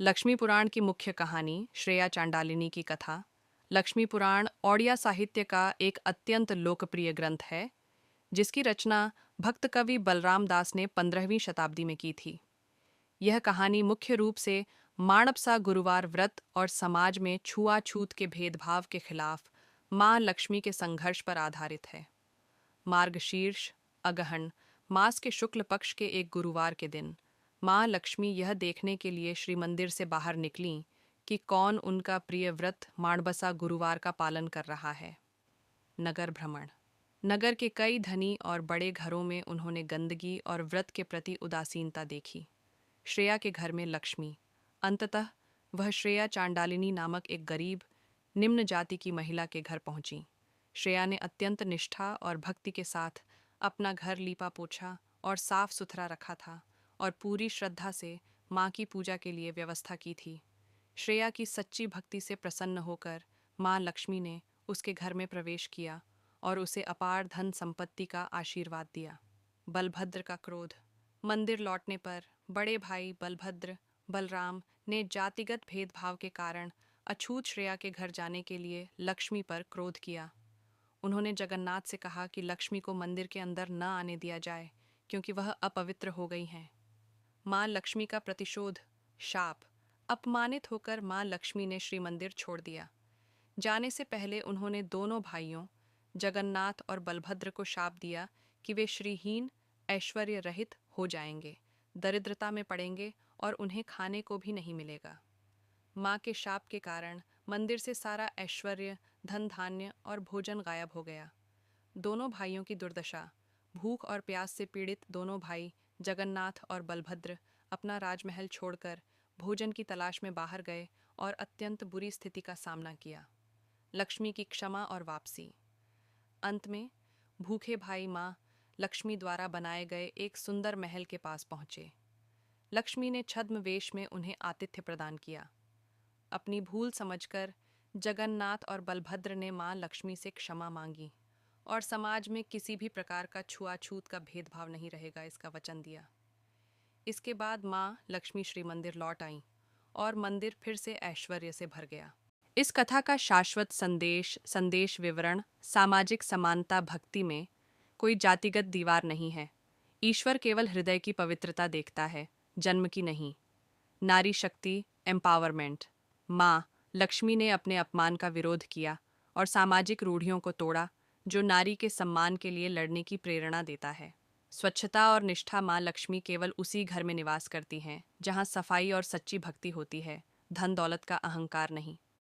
लक्ष्मी पुराण की मुख्य कहानी श्रेया चांडालिनी की कथा। लक्ष्मी पुराण ओडिया साहित्य का एक अत्यंत लोकप्रिय ग्रंथ है, जिसकी रचना भक्त कवि बलराम दास ने 15वीं शताब्दी में की थी। यह कहानी मुख्य रूप से माणबसा गुरुवार व्रत और समाज में छुआछूत के भेदभाव के खिलाफ मां लक्ष्मी के संघर्ष पर आधारित है। मार्गशीर्ष अगहन मास के शुक्ल पक्ष के एक गुरुवार के दिन मां लक्ष्मी यह देखने के लिए श्री मंदिर से बाहर निकलीं कि कौन उनका प्रिय व्रत माणबसा गुरुवार का पालन कर रहा है। नगर भ्रमण। नगर के कई धनी और बड़े घरों में उन्होंने गंदगी और व्रत के प्रति उदासीनता देखी। श्रेया के घर में लक्ष्मी। अंततः वह श्रेया चांडालिनी नामक एक गरीब निम्न जाति की महिला के घर पहुंची। श्रेया ने अत्यंत निष्ठा और भक्ति के साथ अपना घर लीपा पोछा और साफ सुथरा रखा था और पूरी श्रद्धा से माँ की पूजा के लिए व्यवस्था की थी। श्रेया की सच्ची भक्ति से प्रसन्न होकर माँ लक्ष्मी ने उसके घर में प्रवेश किया और उसे अपार धन संपत्ति का आशीर्वाद दिया। बलभद्र का क्रोध। मंदिर लौटने पर बड़े भाई बलभद्र बलराम ने जातिगत भेदभाव के कारण अछूत श्रेया के घर जाने के लिए लक्ष्मी पर क्रोध किया। उन्होंने जगन्नाथ से कहा कि लक्ष्मी को मंदिर के अंदर न आने दिया जाए, क्योंकि वह अपवित्र हो गई हैं। माँ लक्ष्मी का प्रतिशोध। शाप। अपमानित होकर माँ लक्ष्मी ने श्री मंदिर छोड़ दिया। जाने से पहले उन्होंने दोनों भाइयों जगन्नाथ और बलभद्र को शाप दिया कि वे श्रीहीन ऐश्वर्य रहित हो जाएंगे, दरिद्रता में पड़ेंगे और उन्हें खाने को भी नहीं मिलेगा। माँ के शाप के कारण मंदिर से सारा ऐश्वर्य, धन धान्य और भोजन गायब हो गया। दोनों भाइयों की दुर्दशा। भूख और प्यास से पीड़ित दोनों भाई जगन्नाथ और बलभद्र अपना राजमहल छोड़कर भोजन की तलाश में बाहर गए और अत्यंत बुरी स्थिति का सामना किया। लक्ष्मी की क्षमा और वापसी। अंत में भूखे भाई माँ लक्ष्मी द्वारा बनाए गए एक सुंदर महल के पास पहुँचे। लक्ष्मी ने छद्म वेश में उन्हें आतिथ्य प्रदान किया। अपनी भूल समझकर जगन्नाथ और बलभद्र ने माँ लक्ष्मी से क्षमा मांगी और समाज में किसी भी प्रकार का छुआछूत का भेदभाव नहीं रहेगा, इसका वचन दिया। इसके बाद माँ लक्ष्मी श्री मंदिर लौट आईं और मंदिर फिर से ऐश्वर्य से भर गया। इस कथा का शाश्वत संदेश विवरण सामाजिक समानता भक्ति में कोई जातिगत दीवार नहीं है। ईश्वर केवल हृदय की पवित्रता देखता है, जन्म की नहीं। नारी शक्ति एम्पावरमेंट। माँ लक्ष्मी ने अपने अपमान का विरोध किया और सामाजिक रूढ़ियों को तोड़ा जो नारी के सम्मान के लिए लड़ने की प्रेरणा देता है। स्वच्छता और निष्ठा। माँ लक्ष्मी केवल उसी घर में निवास करती हैं जहाँ सफाई और सच्ची भक्ति होती है, धन दौलत का अहंकार नहीं।